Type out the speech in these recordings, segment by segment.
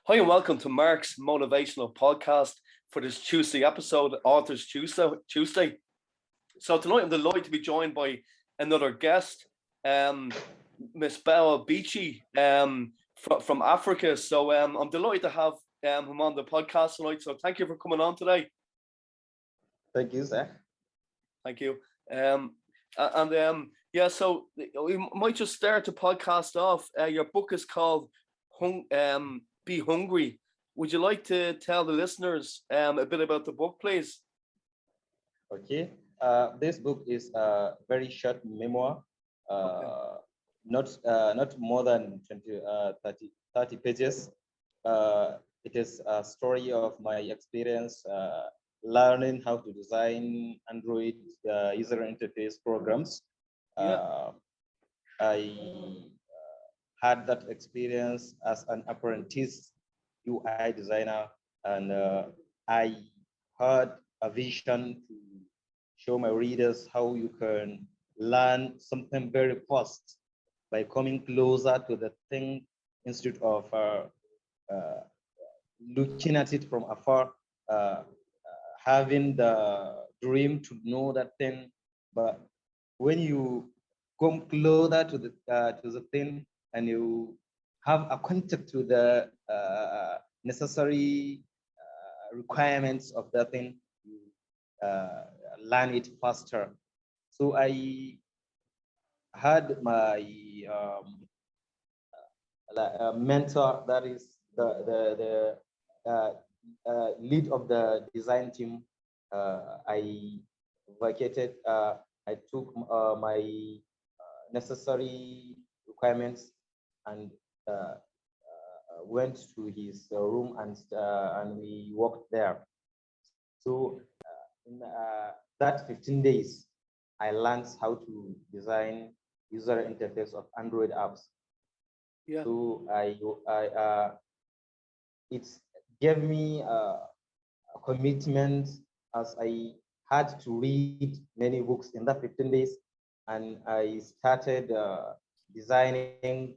Hi and welcome to Mark's motivational podcast for this Tuesday episode, Authors Tuesday. So tonight I'm delighted to be joined by another guest, Misbahu A Bichi, from Africa. So I'm delighted to have him on the podcast tonight. So thank you for coming on today. Thank you, sir. Thank you. So we might just start the podcast off. Your book is called Be Hungry. Would you like to tell the listeners a bit about the book, please? Okay. This book is a very short memoir, not more than 20, 30 pages. It is a story of my experience learning how to design Android user interface programs. I had that experience as an apprentice UI designer, and I had a vision to show my readers how you can learn something very fast by coming closer to the thing instead of looking at it from afar, having the dream to know that thing. But when you come closer to the thing and you have a contact to the necessary requirements of that thing, you learn it faster. So I had my mentor, that is the lead of the design team. I vacated. I took my necessary requirements and went to his room and we worked there. So in that 15 days, I learned how to design user interface of Android apps. Yeah. So it gave me a commitment, as I had to read many books in that 15 days, and I started designing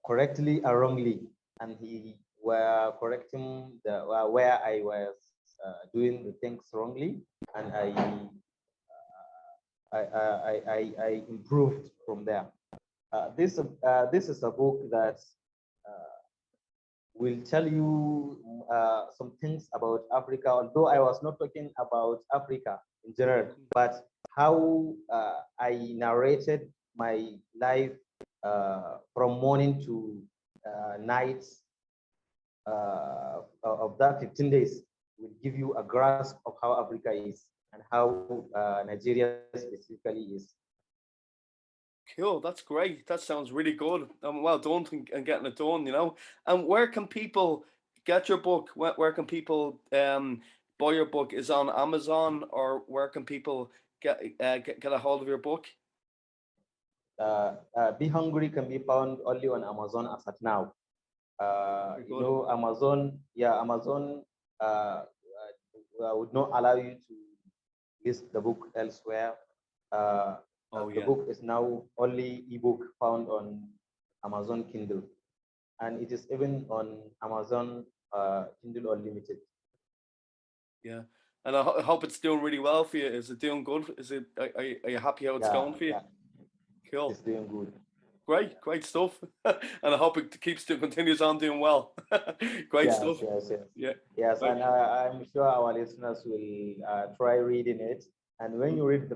correctly or wrongly, and he were correcting the where I was doing the things wrongly, and I improved from there. This is a book that will tell you some things about Africa, although I was not talking about Africa in general, but how I narrated my life from morning to night of that 15 days will give you a grasp of how Africa is and how Nigeria specifically is. Cool, that's great. That sounds really good. Well done and getting it done, you know. And where can people get your book? Where can people buy your book? Is it on Amazon, or where can people get a hold of your book? Be Hungry can be found only on Amazon as at now. Amazon, Amazon would not allow you to list the book elsewhere. The book is now only ebook found on Amazon Kindle, and it is even on Amazon Kindle Unlimited. Yeah, and I hope it's doing really well for you. Is it doing good? Are you happy how it's going for you? Yeah. Cool. It's doing good. Great stuff. And I hope it continues on doing well. Great stuff. Yes, right. And I'm sure our listeners will try reading it. And when you read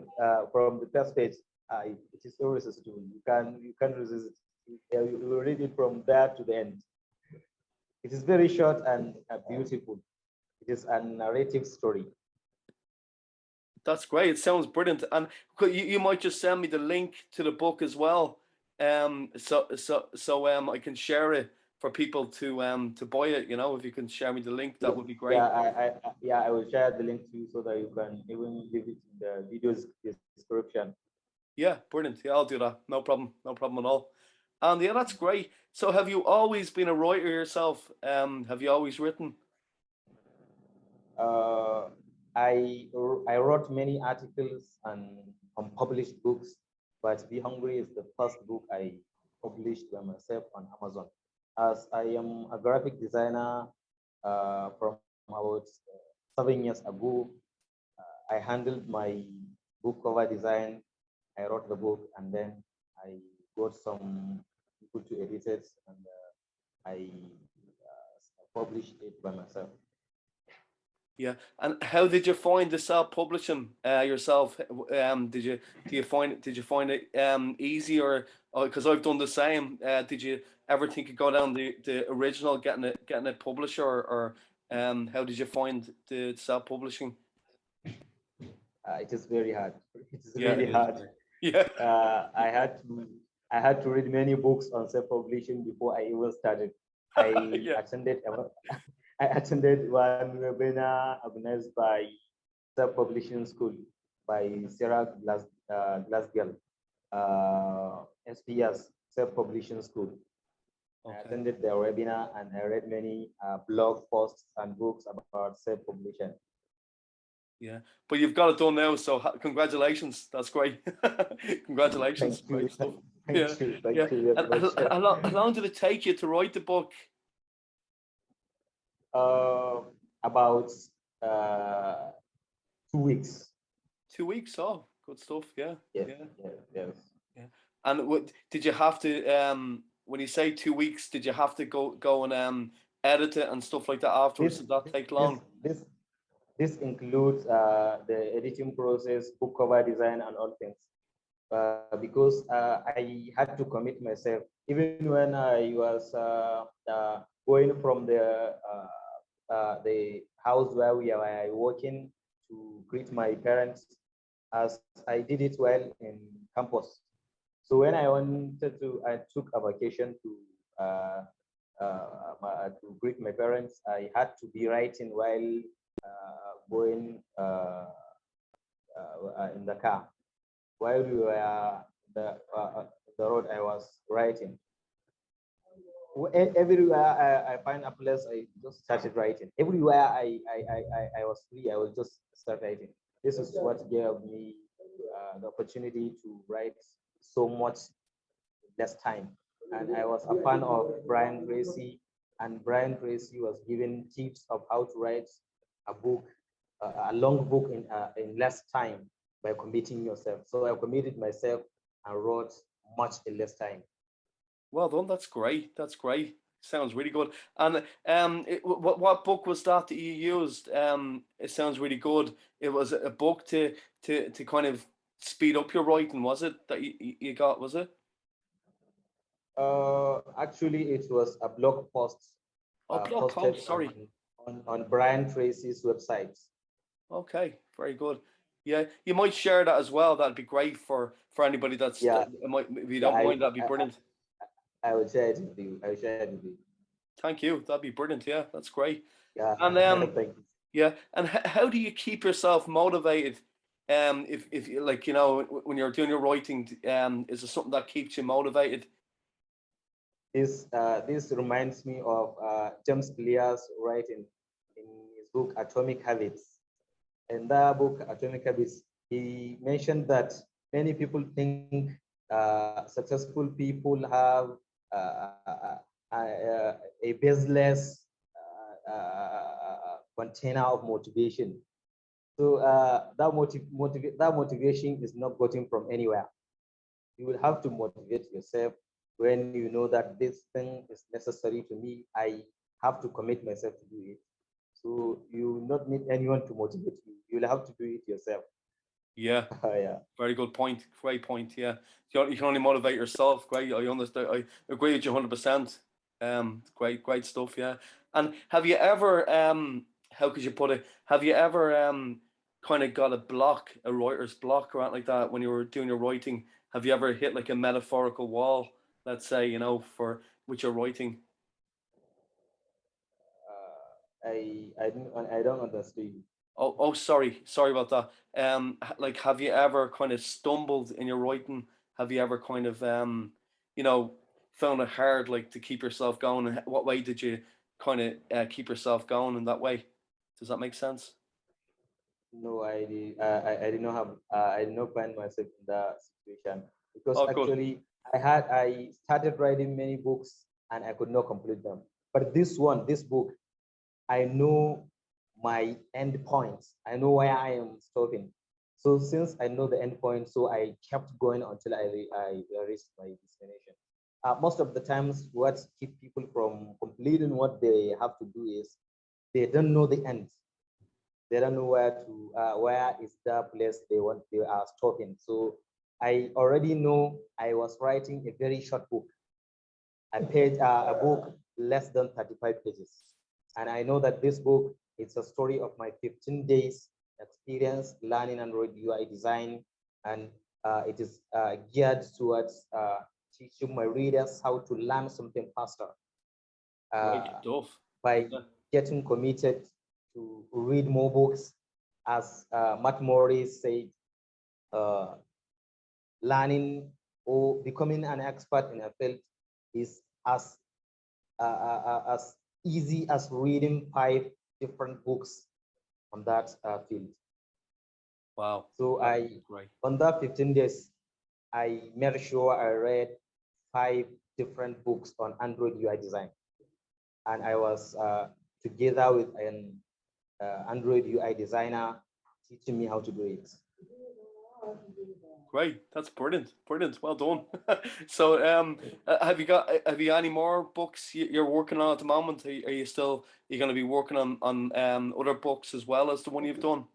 from the first page, it is irresistible. You can't resist it. You will read it from there to the end. It is very short and beautiful. It is a narrative story. That's great. It sounds brilliant. And you might just send me the link to the book as well, so I can share it for people to buy it. You know, if you can share me the link, that would be great. Yeah, I will share the link to you so that you can even leave it in the video description. Yeah, brilliant. Yeah, I'll do that. No problem at all. And yeah, that's great. So, have you always been a writer yourself? Have you always written? I wrote many articles and unpublished books, but Be Hungry is the first book I published by myself on Amazon. as I am a graphic designer from about 7 years ago. I handled my book cover design. I wrote the book, and then I got some people to edit it, and I published it by myself. Yeah. And how did you find the self-publishing yourself? Did you find it easy, or because I've done the same? Did you ever think of go down the original, getting a publisher, or how did you find the self-publishing? It is very hard. It is Yeah, really it is. hard. Yeah. Uh, I had to I had to read many books on self-publishing before I even started. I Yeah. attended I attended one webinar organized by Self-Publishing School by Sarah Glasgow, SPS Self-Publishing School. I Okay. attended the webinar and I read many blog posts and books about self-publishing. Yeah, but you've got it done now, so congratulations. That's great. Congratulations, Thank great you, stuff. Yeah, thank you, yeah. thank you very And much. how long did it take you to write the book? uh, about uh, 2 weeks. 2 weeks. Oh, good stuff. Yeah, Yes, yeah, yes, yes. yeah. And what did you have to when you say 2 weeks? Did you have to go and edit it and stuff like that afterwards? This Did that this take this long? this this includes the editing process, book cover design, and all things. Because I had to commit myself, even when I was going from the house where we are working to greet my parents, as I did it while in campus. So when I wanted to, I took a vacation to greet my parents. I had to be writing while going in the car. While we were the the road, I was writing. Everywhere I find a place, I just started writing. Everywhere I was free, I would just start writing. This is what gave me the opportunity to write so much less time. And I was a fan of Brian Tracy, and Brian Tracy was giving tips of how to write a book, a long book in less time by committing yourself. So I committed myself and wrote much in less time. Well done. That's great. That's great. Sounds really good. And what book was that you used? It sounds really good. It was a book to kind of speed up your writing, was it? That you got, was it? Actually, it was a blog post Oh, blog posted post. Sorry. on Brian Tracy's website. Okay, very good. Yeah, you might share that as well. That'd be great for anybody Yeah, that might, if you yeah, don't mind, that'd be brilliant. I will share it with you. I will share it with you. Thank you. That'd be brilliant. Yeah, that's great. Yeah, And thank you. yeah, and how do you keep yourself motivated? If you like, when you're doing your writing, is there something that keeps you motivated? This reminds me of James Clear's writing in his book Atomic Habits. In that book, Atomic Habits, he mentioned that many people think successful people have a baseless container of motivation. So that motivation is not gotten from anywhere. You will have to motivate yourself when you know that this thing is necessary to me. I have to commit myself to do it. So you will not need anyone to motivate you. You'll have to do it yourself. Yeah, Yeah. very good point. Great point. Yeah, you can only motivate yourself. Great. I understand. I agree with you 100%. Great stuff. Yeah. And have you ever how could you put it? Have you ever kind of got a block, a writer's block or anything like that when you were doing your writing? Have you ever hit like a metaphorical wall, let's say, for with your writing? I don't understand. Oh, sorry about that. Like, have you ever kind of stumbled in your writing? Have you ever kind of, you know, found it hard, like, to keep yourself going? And what way did you kind of keep yourself going in that way? Does that make sense? No, I did not have I did not find myself in that situation because Oh, good. actually I started writing many books and I could not complete them. But this one, this book, I know my end points. I know where I am stopping. So since I know the end point, so I kept going until I reached my destination. Most of the times, what keep people from completing what they have to do is they don't know the end. They don't know where is the place they are stopping. So I already know I was writing a very short book, a book less than 35 pages. And I know that this book, it's a story of my 15 days experience learning Android UI design. And it is geared towards teaching my readers how to learn something faster Great uh, stuff. by Yeah. getting committed to read more books. As Matt Morris said, uh, learning or becoming an expert in a field is as easy as reading 5 different books on that field. Wow. So That's great. on that 15 days, I made sure I read 5 different books on Android UI design. And I was together with an Android UI designer teaching me how to do it. Great. That's brilliant. Brilliant. Well done. So, have you any more books you're working on at the moment? Are you still you going to be working on other books as well as the one you've done?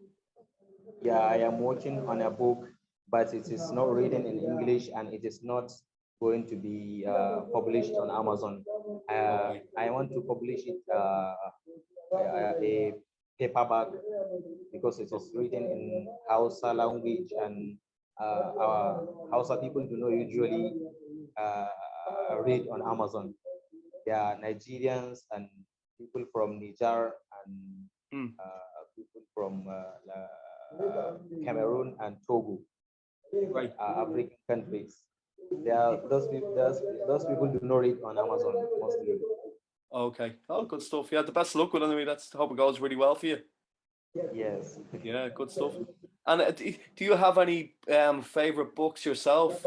Yeah, I am working on a book, but it is not written in English and it is not going to be published on Amazon. Okay. I want to publish it a paperback because it is written in Hausa language, and our Hausa people do not usually read on Amazon. They are Nigerians and people from Niger and Hmm. people from Cameroon and Togo, Great. African countries. They are those people do not read on Amazon mostly. Okay. Oh, good stuff. Yeah, the best of luck with it anyway. That's hope it goes really well for you. Yes. Yeah, good stuff. And do you have any favorite books yourself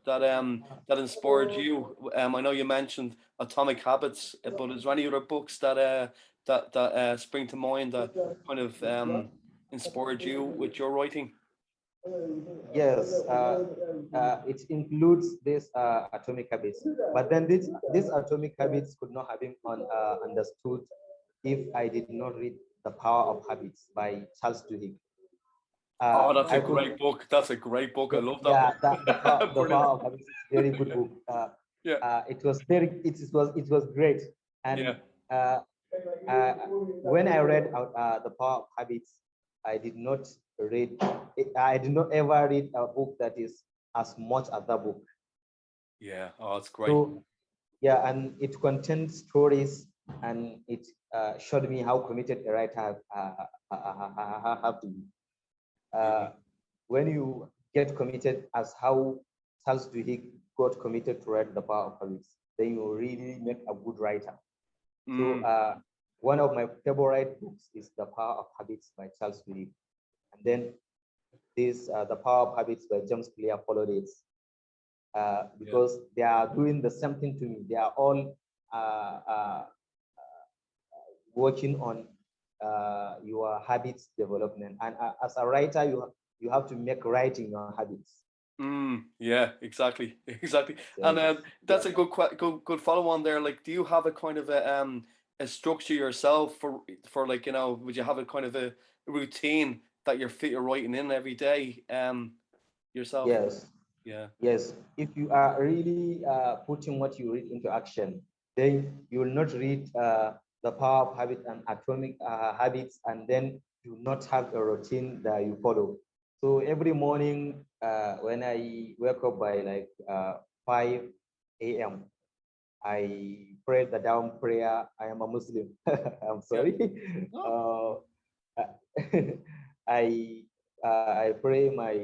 that inspired you? I know you mentioned Atomic Habits, but is there any other books that spring to mind that kind of inspired you with your writing? Yes, it includes this atomic habits, but then this atomic habits could not have been understood if I did not read The Power of Habits by Charles Duhigg. Oh, that's a I could, great book. That's a great book. I love that yeah, book. the Brilliant. Power of Habits is a very good book. Yeah, It was great, and yeah. uh, uh, when I read The Power of Habits, I did not read. I did not ever read a book that is as much as that book. Yeah. Oh, that's great. So yeah, and it contains stories, and it showed me how committed a writer have to be. Yeah. Uh, when you get committed as how Charles Duhigg got committed to write The Power of Habits, then you really make a good writer. So Mm, one of my favorite books is The Power of Habits by Charles Duhigg. And then this The Power of Habits by James Clear followed it, yeah. because they are doing the same thing to me. They are all uh, uh, working on your habits development. And as a writer, you have to make writing your habits. Yeah, exactly, exactly. And Yes. that's a good follow on there. Like, do you have a kind of a structure yourself for like would you have a kind of a routine that you're writing in every day yourself? Yes. Yeah. Yes, if you are really putting what you read into action, then you will not read The Power of Habit and Atomic Habits and then do not have a routine that you follow. So every morning when I wake up by like 5 a.m., I pray the dawn prayer. I am a Muslim. I'm Yeah. sorry. Oh, Uh, I pray my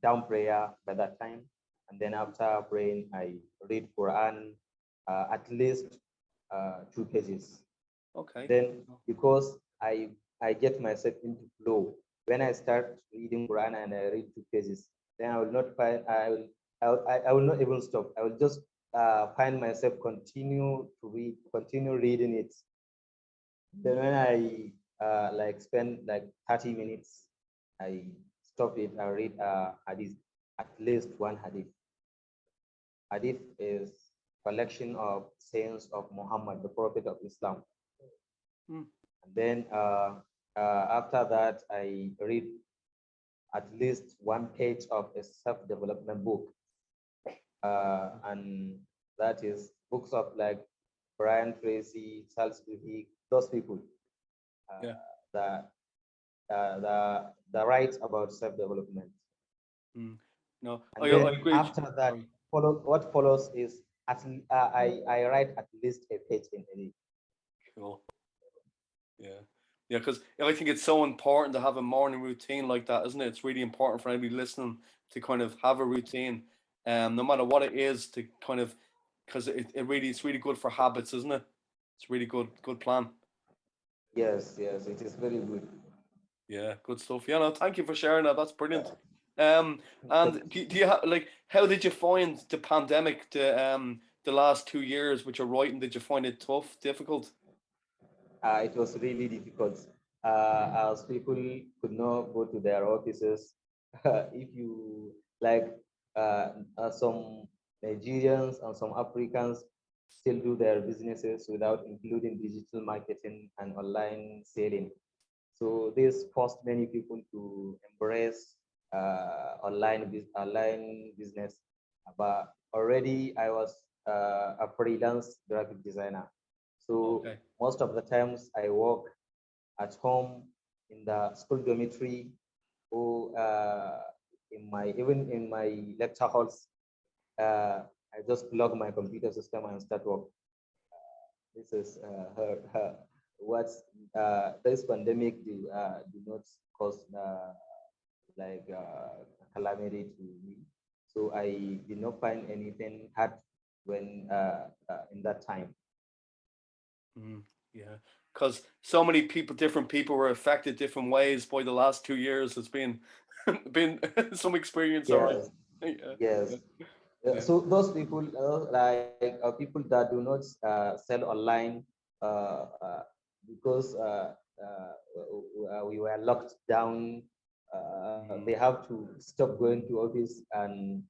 down prayer by that time, and then after praying, I read Quran at least 2 pages. okay. Then because I get myself into flow when I start reading Quran and I read 2 pages, then I will not find I will not even stop. I will just find myself continue reading it. Then when I like spend like 30 minutes, I stop it and read hadith, at least one hadith. Hadith is collection of sayings of Muhammad, the Prophet of Islam. Mm. And then after that, I read at least one page of a self-development book, and that is books of like Brian Tracy, Charles Duhigg, those people. Uh, Yeah. the the rights about self-development. Mm. No, And I then agree. after that, Sorry. what follows is I write at least a page in a day. Cool. Yeah. Yeah, because I think it's so important to have a morning routine like that, isn't it? It's really important for anybody listening to kind of have a routine, no matter what it is, to kind of, because it's really good for habits, isn't it? It's really good plan. Yes, yes, it is very good. Yeah, good stuff. Yeah, no, thank you for sharing that. That's brilliant. Thank And you. do you have like, how did you find the pandemic, the last 2 years with your writing? Did you find it tough, difficult? It was really difficult as people could not go to their offices. If you like, some Nigerians and some Africans still do their businesses without including digital marketing and online selling. So this forced many people to embrace online business. But already I was a freelance graphic designer. So Okay. most of the times I work at home in the school dormitory or even in my lecture halls. I just plug my computer system and start work. This is what this pandemic do not cause like calamity to me. So I did not find anything hard when in that time. Mm, yeah, because so many people, different people, were affected different ways by the last 2 years. It's been been some experience, all right. Yes, Yeah, yeah, yes. yeah. So those people, people that do not sell online uh, because we were locked down. They Mm. have to stop going to office and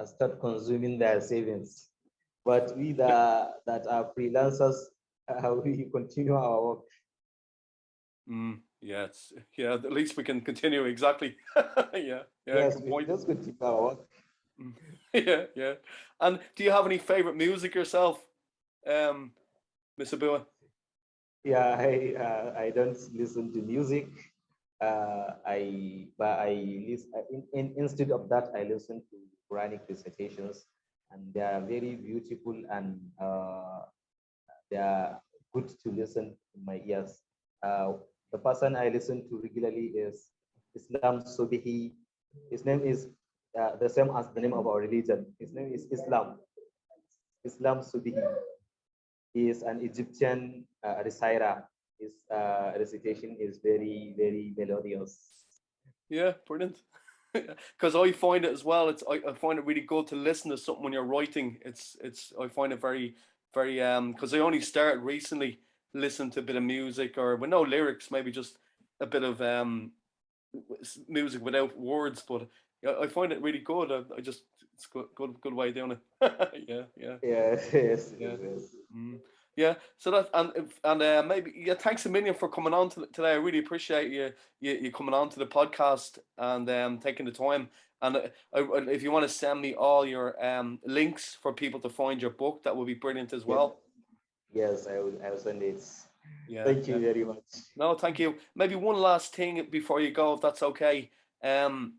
start consuming their savings. But we that are freelancers, we continue our work. Yeah, yeah. At least we can continue. Exactly. Yeah, yeah. Yes, Good we point. just continue our work. Mm. Yeah, yeah. And do you have any favorite music yourself, Miss Abua? Yeah, I don't listen to music. Instead of that, I listen to Quranic recitations, and they are very beautiful and they are good to listen in my ears. The person I listen to regularly is Islam Subihi. His name is the same as the name of our religion. His name is Islam Subihi. He is an Egyptian reciter. His recitation is very, very melodious. Yeah, brilliant. Because I find it as well. I find it really good to listen to something when you're writing. It's I find it very because I only started recently listening to a bit of music or with no lyrics, maybe just a bit of music without words. But yeah, I find it really good. I just it's good way of doing it. Yeah, yeah, Yes, yes, yeah. yes, yes. Mm. Yeah, so that and maybe yeah, thanks a million for coming on today. I really appreciate you coming on to the podcast and taking the time. And if you want to send me all your links for people to find your book, that would be brilliant as Yes, well. yes, I will send it. Yeah, Thank yeah. you very much. No, thank you. Maybe one last thing before you go, if that's okay. Um,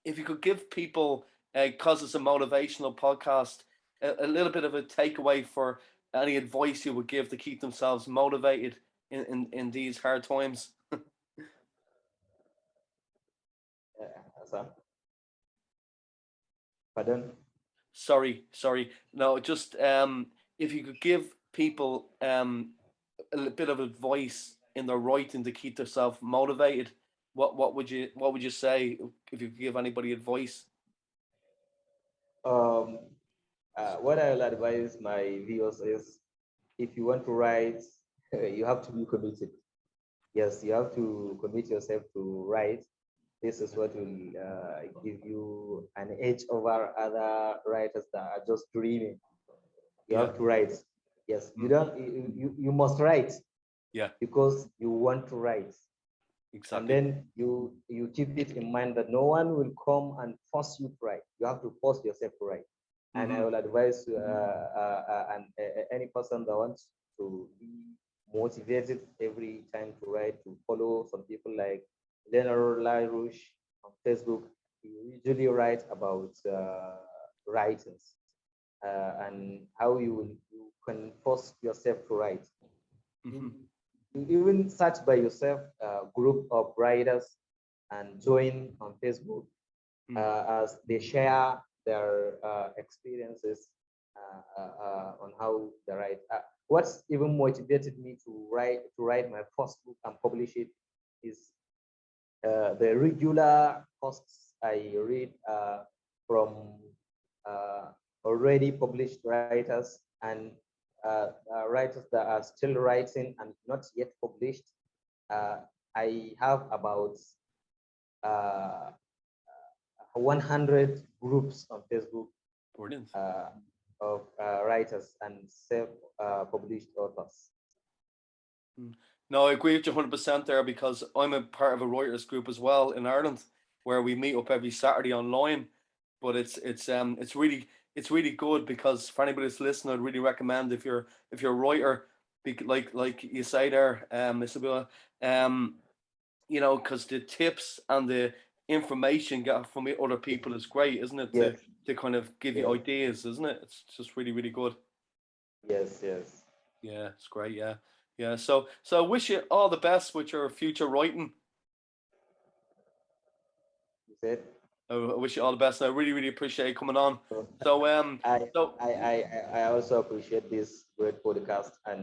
if you could give people, because it's a motivational podcast, a little bit of a takeaway for any advice you would give to keep themselves motivated in these hard times. Sir, pardon? Sorry. No, just if you could give people bit of advice in their writing to keep themselves motivated, what would you say if you could give anybody advice? Um, what I will advise my viewers is, if you want to write, you have to be committed. Yes, you have to commit yourself to write. This is what will give you an edge over other writers that are just dreaming. You Yeah. have to write. Yes, you Mm. don't. You must write Yeah. because you want to write, and Exactly. then you keep it in mind that no one will come and force you to write. You have to force yourself to write. And I Mm-hmm. will advise any person that wants to be motivated every time to write, to follow some people like Leonard LaRouche on Facebook. He usually write about writings and how you can force yourself to write. Mm-hmm. You even search by yourself a group of writers and join on Facebook Mm. as they share their experiences on how they write. What's even motivated me to write my first book and publish it is the regular posts I read from uh, already published writers and writers that are still writing and not yet published. Uh, I have about uh, 100 groups on Facebook Brilliant. uh, of writers and self-published authors. Mm. No, I agree with you 100% there because I'm a part of a writers group as well in Ireland where we meet up every Saturday online. But it's really good because for anybody that's listening, I'd really recommend if you're a writer, like you say there, Isabella, um, you know, because the tips and the information get from other people is great, isn't it? Yes, To kind of give you yes, ideas, isn't it? It's just really really good. yes, yes. Yeah, it's great. Yeah, yeah. So I wish you all the best with your future writing. You said. I wish you all the best. And I really really appreciate you coming on. So So I, so I also appreciate this great podcast, and